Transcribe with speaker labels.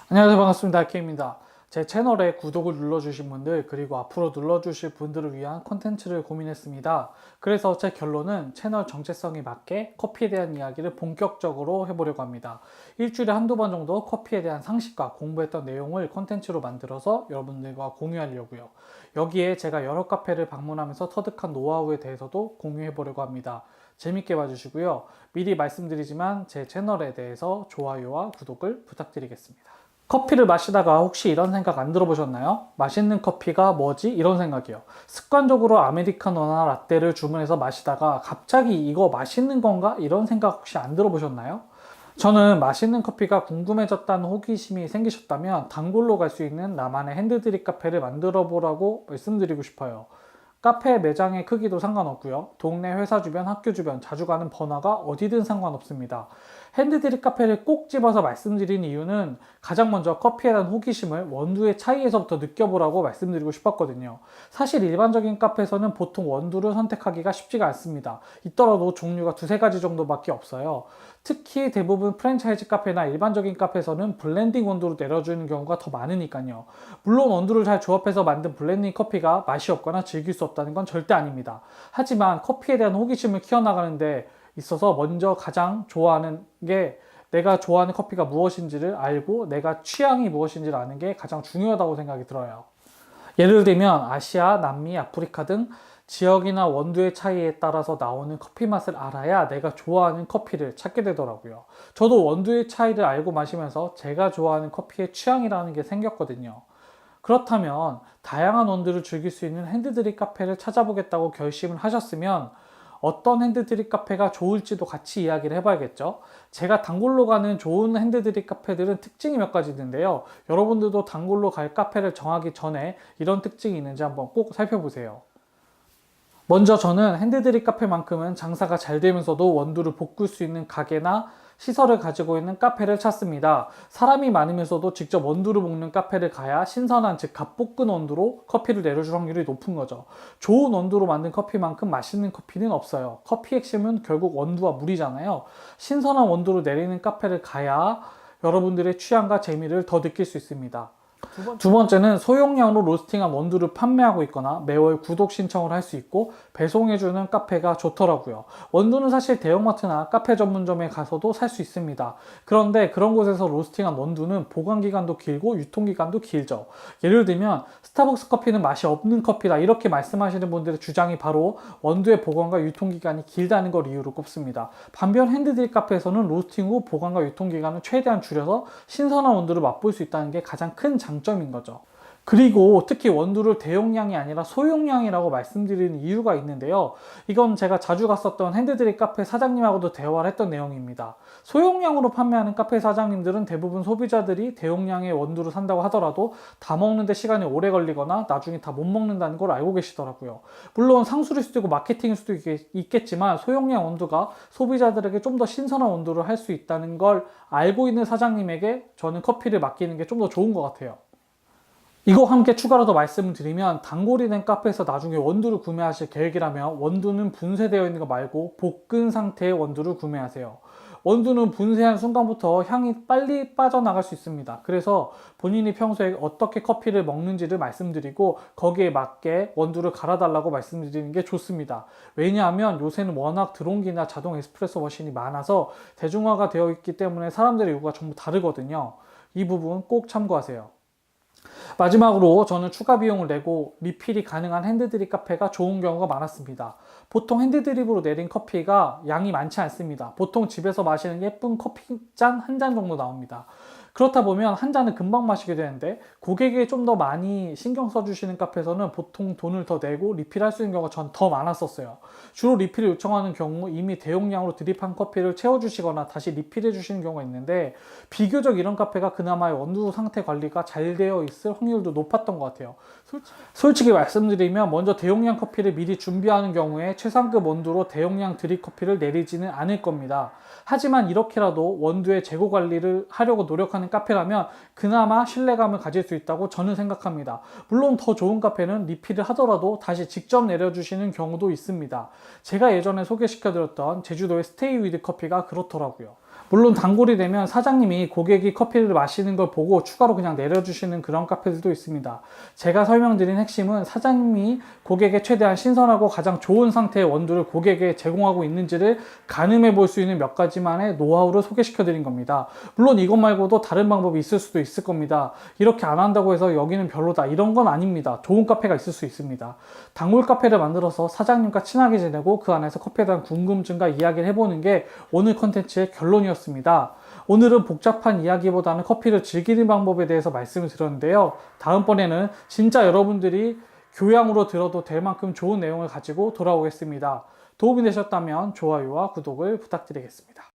Speaker 1: 안녕하세요. 반갑습니다. K입니다. 제 채널에 구독을 눌러주신 분들 그리고 앞으로 눌러주실 분들을 위한 콘텐츠를 고민했습니다. 그래서 제 결론은 채널 정체성에 맞게 커피에 대한 이야기를 본격적으로 해보려고 합니다. 일주일에 한두 번 정도 커피에 대한 상식과 공부했던 내용을 콘텐츠로 만들어서 여러분들과 공유하려고요. 여기에 제가 여러 카페를 방문하면서 터득한 노하우에 대해서도 공유해보려고 합니다. 재밌게 봐주시고요. 미리 말씀드리지만 제 채널에 대해서 좋아요와 구독을 부탁드리겠습니다. 커피를 마시다가 혹시 이런 생각 안 들어보셨나요? 맛있는 커피가 뭐지? 이런 생각이요. 습관적으로 아메리카노나 라떼를 주문해서 마시다가 갑자기 이거 맛있는 건가? 이런 생각 혹시 안 들어보셨나요? 저는 맛있는 커피가 궁금해졌다는 호기심이 생기셨다면 단골로 갈 수 있는 나만의 핸드드립 카페를 만들어 보라고 말씀드리고 싶어요. 카페 매장의 크기도 상관없고요. 동네 회사 주변, 학교 주변 자주 가는 번화가 어디든 상관없습니다. 핸드드립 카페를 꼭 집어서 말씀드린 이유는 가장 먼저 커피에 대한 호기심을 원두의 차이에서부터 느껴보라고 말씀드리고 싶었거든요. 사실 일반적인 카페에서는 보통 원두를 선택하기가 쉽지가 않습니다. 있더라도 종류가 두세 가지 정도밖에 없어요. 특히 대부분 프랜차이즈 카페나 일반적인 카페에서는 블렌딩 원두로 내려주는 경우가 더 많으니까요. 물론 원두를 잘 조합해서 만든 블렌딩 커피가 맛이 없거나 즐길 수 없다는 건 절대 아닙니다. 하지만 커피에 대한 호기심을 키워나가는데 있어서 먼저 가장 좋아하는 게 내가 좋아하는 커피가 무엇인지를 알고 내가 취향이 무엇인지를 아는 게 가장 중요하다고 생각이 들어요. 예를 들면 아시아, 남미, 아프리카 등 지역이나 원두의 차이에 따라서 나오는 커피 맛을 알아야 내가 좋아하는 커피를 찾게 되더라고요. 저도 원두의 차이를 알고 마시면서 제가 좋아하는 커피의 취향이라는 게 생겼거든요. 그렇다면 다양한 원두를 즐길 수 있는 핸드드립 카페를 찾아보겠다고 결심을 하셨으면 어떤 핸드드립 카페가 좋을지도 같이 이야기를 해봐야겠죠. 제가 단골로 가는 좋은 핸드드립 카페들은 특징이 몇 가지 있는데요. 여러분들도 단골로 갈 카페를 정하기 전에 이런 특징이 있는지 한번 꼭 살펴보세요. 먼저 저는 핸드드립 카페만큼은 장사가 잘 되면서도 원두를 볶을 수 있는 가게나 시설을 가지고 있는 카페를 찾습니다. 사람이 많으면서도 직접 원두를 볶는 카페를 가야 신선한 즉 갓볶은 원두로 커피를 내려줄 확률이 높은 거죠. 좋은 원두로 만든 커피만큼 맛있는 커피는 없어요. 커피 핵심은 결국 원두와 물이잖아요. 신선한 원두로 내리는 카페를 가야 여러분들의 취향과 재미를 더 느낄 수 있습니다. 두 번째는 소용량으로 로스팅한 원두를 판매하고 있거나 매월 구독 신청을 할 수 있고 배송해주는 카페가 좋더라고요. 원두는 사실 대형마트나 카페 전문점에 가서도 살 수 있습니다. 그런데 그런 곳에서 로스팅한 원두는 보관기간도 길고 유통기간도 길죠. 예를 들면 스타벅스 커피는 맛이 없는 커피다 이렇게 말씀하시는 분들의 주장이 바로 원두의 보관과 유통기간이 길다는 걸 이유로 꼽습니다. 반면 핸드드립 카페에서는 로스팅 후 보관과 유통기간을 최대한 줄여서 신선한 원두를 맛볼 수 있다는 게 가장 큰 장점인 거죠. 그리고 특히 원두를 대용량이 아니라 소용량이라고 말씀드리는 이유가 있는데요. 이건 제가 자주 갔었던 핸드드립 카페 사장님하고도 대화를 했던 내용입니다. 소용량으로 판매하는 카페 사장님들은 대부분 소비자들이 대용량의 원두를 산다고 하더라도 다 먹는데 시간이 오래 걸리거나 나중에 다 못 먹는다는 걸 알고 계시더라고요. 물론 상술일 수도 있고 마케팅일 수도 있겠지만 소용량 원두가 소비자들에게 좀 더 신선한 원두를 할 수 있다는 걸 알고 있는 사장님에게 저는 커피를 맡기는 게 좀 더 좋은 것 같아요. 이거 함께 추가로 더 말씀을 드리면 단골이 된 카페에서 나중에 원두를 구매하실 계획이라면 원두는 분쇄되어 있는 거 말고 볶은 상태의 원두를 구매하세요. 원두는 분쇄한 순간부터 향이 빨리 빠져나갈 수 있습니다. 그래서 본인이 평소에 어떻게 커피를 먹는지를 말씀드리고 거기에 맞게 원두를 갈아달라고 말씀드리는 게 좋습니다. 왜냐하면 요새는 워낙 드론기나 자동 에스프레소 머신이 많아서 대중화가 되어 있기 때문에 사람들의 요구가 전부 다르거든요. 이 부분 꼭 참고하세요. 마지막으로 저는 추가 비용을 내고 리필이 가능한 핸드드립 카페가 좋은 경우가 많았습니다. 보통 핸드드립으로 내린 커피가 양이 많지 않습니다. 보통 집에서 마시는 예쁜 커피 잔 한 잔 정도 나옵니다. 그렇다 보면 한 잔을 금방 마시게 되는데 고객에게 좀 더 많이 신경 써주시는 카페에서는 보통 돈을 더 내고 리필할 수 있는 경우가 전 더 많았었어요. 주로 리필을 요청하는 경우 이미 대용량으로 드립한 커피를 채워주시거나 다시 리필해 주시는 경우가 있는데 비교적 이런 카페가 그나마 원두 상태 관리가 잘 되어 있을 확률도 높았던 것 같아요. 솔직히 말씀드리면 먼저 대용량 커피를 미리 준비하는 경우에 최상급 원두로 대용량 드립 커피를 내리지는 않을 겁니다. 하지만 이렇게라도 원두의 재고 관리를 하려고 노력하는 카페라면 그나마 신뢰감을 가질 수 있다고 저는 생각합니다. 물론 더 좋은 카페는 리필을 하더라도 다시 직접 내려주시는 경우도 있습니다. 제가 예전에 소개시켜드렸던 제주도의 스테이 위드 커피가 그렇더라고요. 물론 단골이 되면 사장님이 고객이 커피를 마시는 걸 보고 추가로 그냥 내려주시는 그런 카페들도 있습니다. 제가 설명드린 핵심은 사장님이 고객에 최대한 신선하고 가장 좋은 상태의 원두를 고객에게 제공하고 있는지를 가늠해 볼 수 있는 몇 가지만의 노하우를 소개시켜 드린 겁니다. 물론 이것 말고도 다른 방법이 있을 수도 있을 겁니다. 이렇게 안 한다고 해서 여기는 별로다 이런 건 아닙니다. 좋은 카페가 있을 수 있습니다. 단골 카페를 만들어서 사장님과 친하게 지내고 그 안에서 커피에 대한 궁금증과 이야기를 해보는 게 오늘 컨텐츠의 결론이었습니다. 오늘은 복잡한 이야기보다는 커피를 즐기는 방법에 대해서 말씀을 드렸는데요. 다음번에는 진짜 여러분들이 교양으로 들어도 될 만큼 좋은 내용을 가지고 돌아오겠습니다. 도움이 되셨다면 좋아요와 구독을 부탁드리겠습니다.